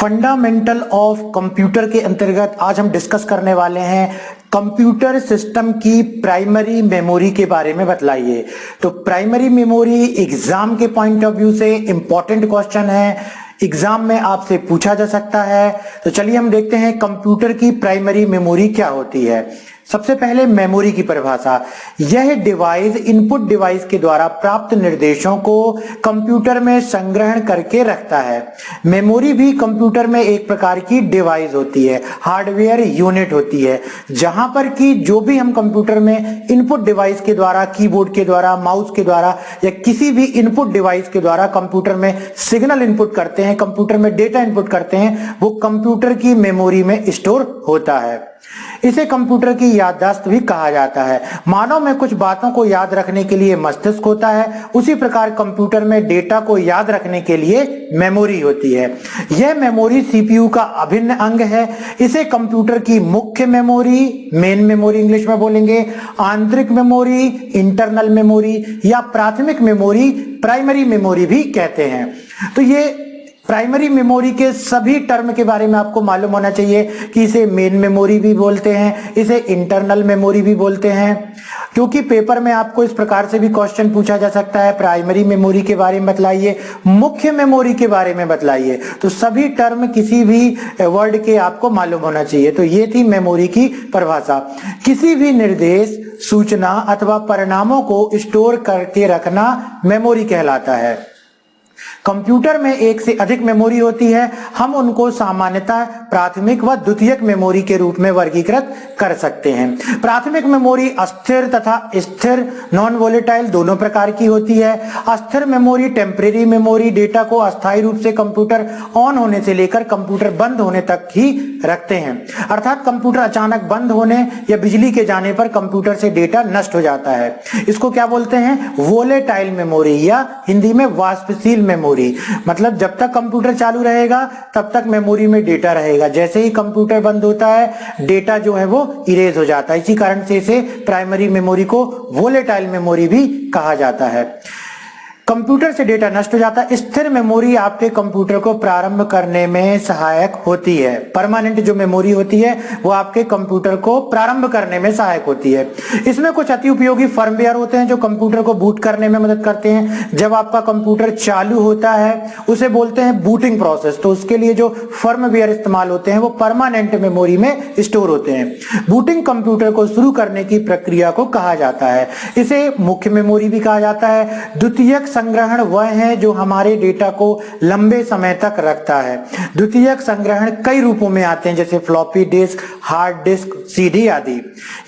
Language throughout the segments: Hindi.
फंडामेंटल ऑफ कंप्यूटर के अंतर्गत आज हम डिस्कस करने वाले हैं कंप्यूटर सिस्टम की प्राइमरी मेमोरी के बारे में बतलाइए। तो प्राइमरी मेमोरी एग्जाम के पॉइंट ऑफ व्यू से इंपॉर्टेंट क्वेश्चन है, एग्जाम में आपसे पूछा जा सकता है। तो चलिए हम देखते हैं कंप्यूटर की प्राइमरी मेमोरी क्या होती है। सबसे पहले मेमोरी की परिभाषा, यह डिवाइस इनपुट डिवाइस के द्वारा प्राप्त निर्देशों को कंप्यूटर में संग्रहण करके रखता है। मेमोरी भी कंप्यूटर में एक प्रकार की डिवाइस होती है, हार्डवेयर यूनिट होती है, जहां पर कि जो भी हम कंप्यूटर में इनपुट डिवाइस के द्वारा, कीबोर्ड के द्वारा, माउस के द्वारा या किसी भी इनपुट डिवाइस के द्वारा कंप्यूटर में सिग्नल इनपुट करते हैं, कंप्यूटर में डेटा इनपुट करते हैं, वो कंप्यूटर की मेमोरी में स्टोर होता है। इसे कंप्यूटर की याददाश्त भी कहा जाता है। मानव में कुछ बातों को याद रखने के लिए मस्तिष्क होता है, उसी प्रकार कंप्यूटर में डेटा को याद रखने के लिए मेमोरी होती है। यह मेमोरी सीपीयू का अभिन्न अंग है। इसे कंप्यूटर की मुख्य मेमोरी, मेन मेमोरी इंग्लिश में बोलेंगे, आंतरिक मेमोरी, इंटरनल मेमोरी या प्राथमिक मेमोरी, प्राइमरी मेमोरी भी कहते हैं। तो ये प्राइमरी मेमोरी के सभी टर्म के बारे में आपको मालूम होना चाहिए कि इसे मेन मेमोरी भी बोलते हैं, इसे इंटरनल मेमोरी भी बोलते हैं, क्योंकि पेपर में आपको इस प्रकार से भी क्वेश्चन पूछा जा सकता है, प्राइमरी मेमोरी के बारे में बतलाइए, मुख्य मेमोरी के बारे में बतलाइए। तो सभी टर्म किसी भी वर्ड के आपको मालूम होना चाहिए। तो ये थी मेमोरी की परिभाषा। किसी भी निर्देश, सूचना अथवा परिणामों को स्टोर करके रखना मेमोरी कहलाता है। कंप्यूटर में एक से अधिक मेमोरी होती है। हम उनको सामान्यतः प्राथमिक व द्वितीयक मेमोरी के रूप में वर्गीकृत कर सकते हैं। प्राथमिक मेमोरी अस्थिर तथा स्थिर, नॉन वोलेटाइल दोनों प्रकार की होती है। अस्थिर मेमोरी, टेम्परेरी मेमोरी, डेटा को अस्थायी रूप से कंप्यूटर ऑन होने से लेकर कंप्यूटर बंद होने तक ही रखते हैं, अर्थात कंप्यूटर अचानक बंद होने या बिजली के जाने पर कंप्यूटर से डेटा नष्ट हो जाता है। इसको क्या बोलते हैं? वोलेटाइल मेमोरी या हिंदी में वाष्पशील मेमोरी। मतलब जब तक कंप्यूटर चालू रहेगा तब तक मेमोरी में डेटा रहेगा, जैसे ही कंप्यूटर बंद होता है डेटा जो है वो इरेज हो जाता है। इसी कारण से इसे प्राइमरी मेमोरी को वोलेटाइल मेमोरी भी कहा जाता है। कंप्यूटर से डेटा नष्ट हो जाता है। स्थिर मेमोरी आपके कंप्यूटर को प्रारंभ करने में सहायक होती है। परमानेंट जो मेमोरी होती है वो आपके कंप्यूटर को प्रारंभ करने में सहायक होती है। इसमें कुछ अति उपयोगी फर्मवेयर होते हैं जो कंप्यूटर को बूट करने में मदद करते हैं। जब आपका कंप्यूटर चालू होता है उसे बोलते हैं बूटिंग प्रोसेस। तो उसके लिए जो फर्मवेयर इस्तेमाल होते हैं वो परमानेंट मेमोरी में स्टोर होते हैं। बूटिंग कंप्यूटर को शुरू करने की प्रक्रिया को कहा जाता है। इसे मुख्य मेमोरी भी कहा जाता है। द्वितीयक संग्रहण वह है जो हमारे डेटा को लंबे समय तक रखता है। द्वितीयक संग्रहण कई रूपों में आते हैं, जैसे floppy disk, hard disc, CD आदि।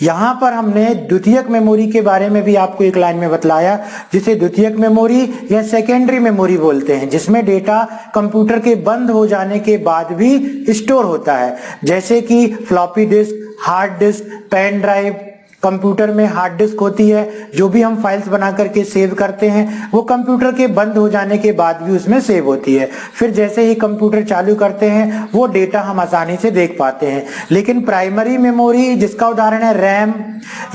यहां पर हमने द्वितीयक मेमोरी के बारे में भी आपको एक लाइन में बतलाया, जिसे द्वितीयक मेमोरी या सेकेंडरी मेमोरी बोलते हैं, जिसमें डेटा कंप्यूटर के बंद हो जाने के बाद भी स्टोर होता है, जैसे कि floppy disk, hard disk, pen drive. Computer में हार्ड डिस्क होती है, जो भी हम फाइल्स बना करके सेव करते हैं वो कंप्यूटर के बंद हो जाने के बाद भी उसमें सेव होती है। फिर जैसे ही कंप्यूटर चालू करते हैं वो डेटा हम आसानी से देख पाते हैं। लेकिन प्राइमरी मेमोरी, जिसका उदाहरण है रैम,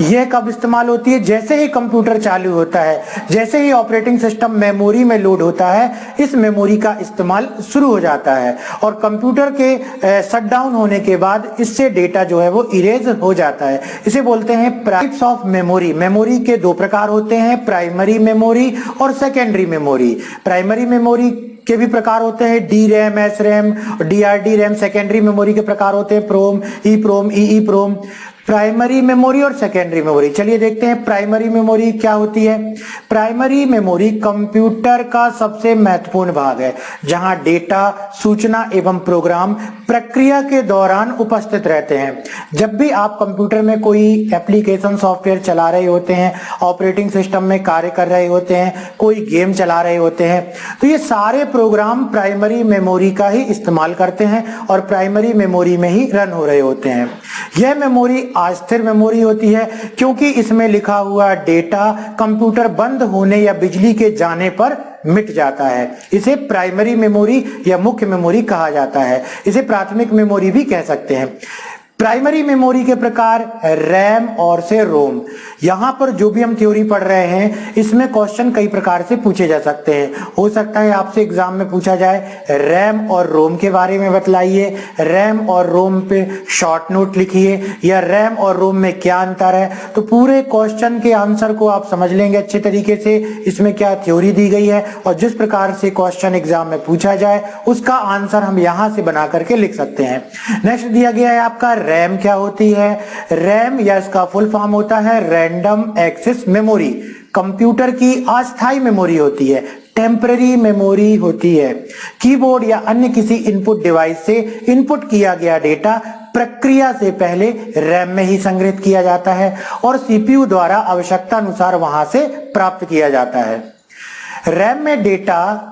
यह कब इस्तेमाल होती है? जैसे ही कंप्यूटर चालू होता है, जैसे ही ऑपरेटिंग सिस्टम मेमोरी में लोड होता है, इस मेमोरी का इस्तेमाल शुरू हो जाता है और कंप्यूटर के शटडाउन होने के बाद इससे डेटा जो है वो इरेज हो जाता है। इसे बोलते हैं टाइप्स ऑफ मेमोरी। मेमोरी के दो प्रकार होते हैं, प्राइमरी मेमोरी और सेकेंडरी मेमोरी। प्राइमरी मेमोरी के भी प्रकार होते हैं, D RAM, S RAM, DRD RAM. Secondary memory के प्रकार होते हैं प्रोम, ई प्रोम, ई प्रोम। प्राइमरी मेमोरी और सेकेंडरी मेमोरी, चलिए देखते हैं प्राइमरी मेमोरी क्या होती है। प्राइमरी मेमोरी कंप्यूटर का सबसे महत्वपूर्ण भाग है, जहां डेटा, सूचना एवं प्रोग्राम प्रक्रिया के दौरान उपस्थित रहते हैं। जब भी आप कंप्यूटर में कोई एप्लीकेशन सॉफ्टवेयर चला रहे होते हैं, ऑपरेटिंग सिस्टम में कार्य कर रहे होते हैं, कोई गेम चला रहे होते हैं, तो ये सारे प्रोग्राम प्राइमरी मेमोरी का ही इस्तेमाल करते हैं और प्राइमरी मेमोरी में ही रन हो रहे होते हैं। यह मेमोरी अस्थिर मेमोरी होती है क्योंकि इसमें लिखा हुआ डेटा कंप्यूटर बंद होने या बिजली के जाने पर मिट जाता है। इसे प्राइमरी मेमोरी या मुख्य मेमोरी कहा जाता है। इसे प्राथमिक मेमोरी भी कह सकते हैं। प्राइमरी मेमोरी के प्रकार रैम और से रोम। यहां पर जो भी हम थ्योरी पढ़ रहे हैं इसमें क्वेश्चन कई प्रकार से पूछे जा सकते हैं। हो सकता है आपसे एग्जाम में पूछा जाए रैम और रोम के बारे में बतलाइए, रैम और रोम पे शॉर्ट नोट लिखिए, या रैम और रोम में क्या अंतर है। तो पूरे क्वेश्चन के आंसर को आप समझ लेंगे अच्छे तरीके से, इसमें क्या थ्योरी दी गई है और जिस प्रकार से क्वेश्चन एग्जाम में पूछा जाए उसका आंसर हम यहां से बना करके लिख सकते हैं। नेक्स्ट दिया गया है आपका रैम क्या होती है। रैम या इसका फुल फॉर्म होता है रैंडम एक्सेस मेमोरी। कंप्यूटर की अस्थायी मेमोरी होती है, टेम्पररी मेमोरी होती है। कीबोर्ड या अन्य किसी इनपुट डिवाइस से इनपुट किया गया डेटा प्रक्रिया से पहले रैम में ही संग्रहित किया जाता है और सीपीयू द्वारा आवश्यकता अनुसार वहां से प्राप्त किया जाता है। रैम में डेटा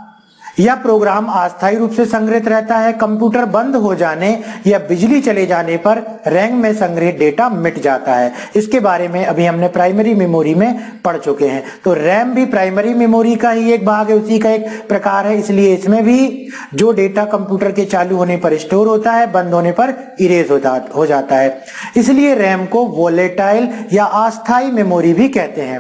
या प्रोग्राम अस्थायी रूप से संग्रहित रहता है। कंप्यूटर बंद हो जाने या बिजली चले जाने पर रैम में संग्रहित डेटा मिट जाता है। इसके बारे में अभी हमने प्राइमरी मेमोरी में पढ़ चुके हैं। तो रैम भी प्राइमरी मेमोरी का ही एक भाग है, उसी का एक प्रकार है। इसलिए इसमें भी जो डेटा कंप्यूटर के चालू होने पर स्टोर होता है, बंद होने पर इरेज हो जाता है। इसलिए रैम को वोलेटाइल या अस्थायी मेमोरी भी कहते हैं।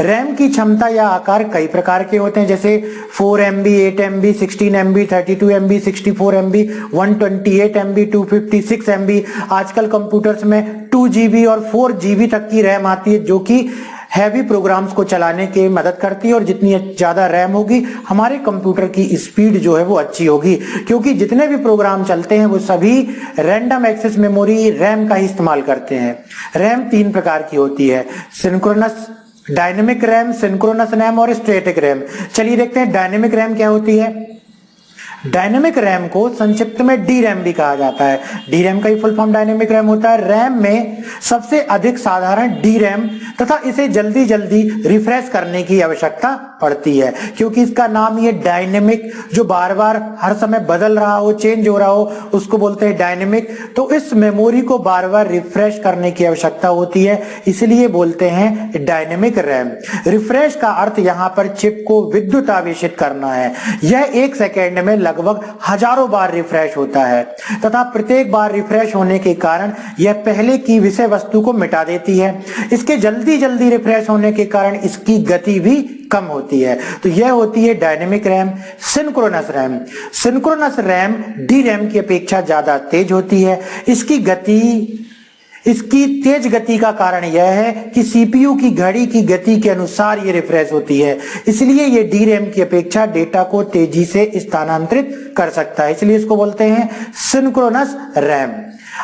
रैम की क्षमता या आकार कई प्रकार के होते हैं, जैसे 4 MB, 8 MB, 16 MB, 32 MB, 64 MB, 128 MB, 256 MB। आजकल कंप्यूटर्स में 2 GB और 4 GB तक की रैम आती है, जो कि हैवी प्रोग्राम्स को चलाने के मदद करती है। और जितनी ज्यादा रैम होगी हमारे कंप्यूटर की स्पीड जो है वो अच्छी होगी, क्योंकि जितने भी प्रोग्राम चलते हैं वो सभी रैंडम एक्सेस मेमोरी रैम का ही इस्तेमाल करते हैं। रैम 3 प्रकार की होती है, synchronous dynamic RAM, synchronous RAM और स्टैटिक रैम। चलिए देखते हैं डायनेमिक रैम क्या होती है। डायनेमिक रैम को संक्षिप्त में डी रैम भी कहा जाता है। डी रैम का ही फुल फॉर्म डायनेमिक रैम होता है। रैम में सबसे अधिक साधारण डी रैम तथा इसे जल्दी जल्दी रिफ्रेश करने की आवश्यकता पड़ती है, क्योंकि इसका नाम ये डायनेमिक, जो बार बार हर समय बदल रहा हो, चेंज हो रहा हो, उसको बोलते हैं डायनेमिक। तो इस मेमोरी को बार बार रिफ्रेश करने की आवश्यकता होती है, इसलिए बोलते हैं डायनेमिक रैम। रिफ्रेश का अर्थ यहाँ पर चिप को विद्युत आवेशित करना है। यह 1 सेकेंड में लगभग हजारों बार रिफ्रेश होता है तथा प्रत्येक बार रिफ्रेश होने के कारण यह पहले की विषय वस्तु को मिटा देती है। इसके जल्दी जल्दी रिफ्रेश होने के कारण इसकी गति भी कम होती है। तो यह होती है dynamic RAM. Synchronous RAM, synchronous RAM D RAM की अपेक्षा ज्यादा तेज होती है। इसकी तेज गति का कारण यह है कि सीपीयू की घड़ी की गति के अनुसार ये रिफ्रेश होती है, इसलिए ये डी रैम की अपेक्षा डेटा को तेजी से स्थानांतरित कर सकता है, इसलिए इसको बोलते हैं सिंक्रोनस रैम।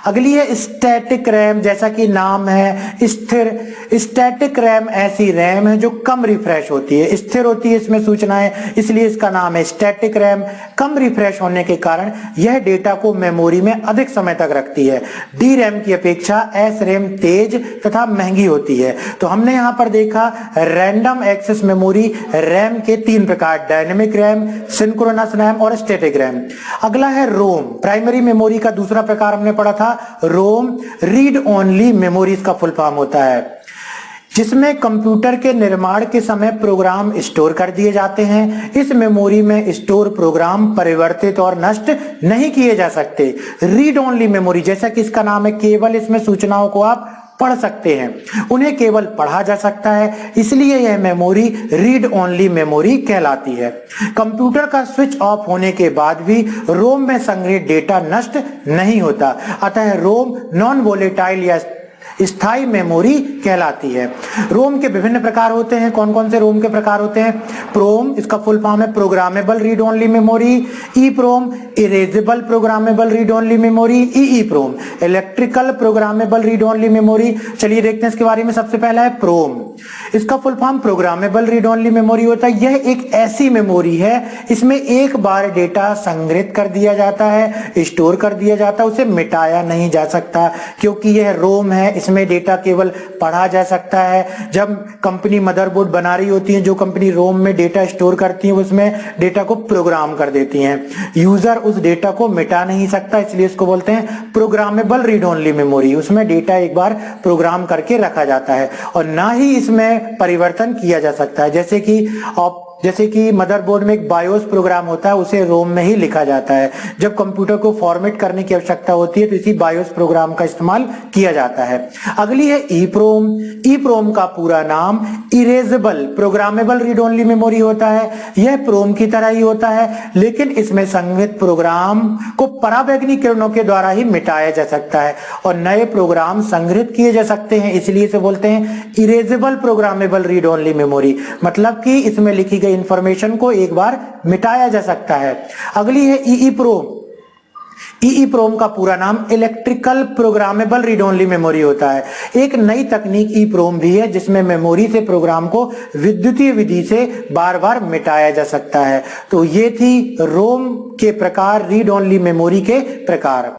अगली है स्टैटिक रैम। जैसा कि नाम है स्थिर, स्टैटिक रैम ऐसी रैम है जो कम रिफ्रेश होती है, स्थिर होती है इसमें सूचनाएं, इसलिए इसका नाम है स्टैटिक रैम। कम रिफ्रेश होने के कारण यह डेटा को मेमोरी में अधिक समय तक रखती है। डी रैम की अपेक्षा एस रैम तेज तथा महंगी होती है। तो हमने यहां पर देखा रैंडम एक्सेस मेमोरी रैम के 3 प्रकार, डायनेमिक रैम, सिंक्रोनस रैम और स्टैटिक रैम। अगला है रोम। प्राइमरी मेमोरी का दूसरा प्रकार हमने पढ़ा था रोम, रीड ओनली मेमोरी इसका फुल फॉर्म होता है, जिसमें कंप्यूटर के निर्माण के समय प्रोग्राम स्टोर कर दिए जाते हैं। इस मेमोरी में स्टोर प्रोग्राम परिवर्तित और नष्ट नहीं किए जा सकते। रीड ओनली मेमोरी, जैसा कि इसका नाम है, केवल इसमें सूचनाओं को आप पढ़ सकते हैं, उन्हें केवल पढ़ा जा सकता है, इसलिए यह मेमोरी रीड ओनली मेमोरी कहलाती है। कंप्यूटर का स्विच ऑफ होने के बाद भी रोम में संग्रहित डेटा नष्ट नहीं होता, अतः रोम नॉन वोलेटाइल या स्थायी मेमोरी कहलाती है। रोम के विभिन्न प्रकार होते हैं। कौन कौन से रोम के प्रकार होते हैं? प्रोम, इसका फुल फॉर्म है programmable read only memory. EPROM, erasable programmable read only memory. EPROM, electrical programmable read only memory. चलिए देखते हैं इसके बारे में। सबसे पहला है प्रोम, इसका full form programmable read only memory होता है। यह एक ऐसी मेमोरी है, इसमें एक बार डेटा संग्रहित कर दिया जाता है, स्टोर कर दिया जाता है, उसे मिटाया नहीं जा सकता, क्योंकि यह रोम है, इसमें डेटा केवल पढ़ा जा सकता है। जब कंपनी मदरबोर्ड बना रही होती है, जो कंपनी रोम में डेटा स्टोर करती है, उसमें डेटा को प्रोग्राम कर देती हैं। यूजर उस डेटा को मिटा नहीं सकता, इसलिए इसको बोलते हैं प्रोग्रामेबल रीड ओनली मेमोरी। उसमें डेटा एक बार प्रोग्राम करके रखा जाता है और ना ही इसमें परिवर्तन किया जा सकता है। जैसे कि जैसे कि मदरबोर्ड में एक बायोस प्रोग्राम होता है, उसे रोम में ही लिखा जाता है। जब कंप्यूटर को फॉर्मेट करने की आवश्यकता होती है तो इसी बायोस प्रोग्राम का इस्तेमाल किया जाता है। अगली है ईप्रोम। ईप्रोम का पूरा नाम erasable programmable read only memory होता है। यह प्रोम की तरह ही होता है, लेकिन इसमें संग्रहित प्रोग्राम को पराबैंगनी किरणों के द्वारा ही मिटाया जा सकता है और नए प्रोग्राम संग्रहित किए जा सकते हैं, इसलिए इसे बोलते हैं erasable programmable read only memory. मतलब कि इसमें लिखी गई इंफॉर्मेशन को एक बार मिटाया जा सकता है। अगली है ईईप्रोम। ईईप्रोम का पूरा नाम electrical programmable read only memory होता है। एक नई तकनीक ईप्रोम भी है जिसमें मेमोरी से प्रोग्राम को विद्युतीय विधि से बार बार मिटाया जा सकता है। तो ये थी रोम के प्रकार, रीड ओनली मेमोरी के प्रकार।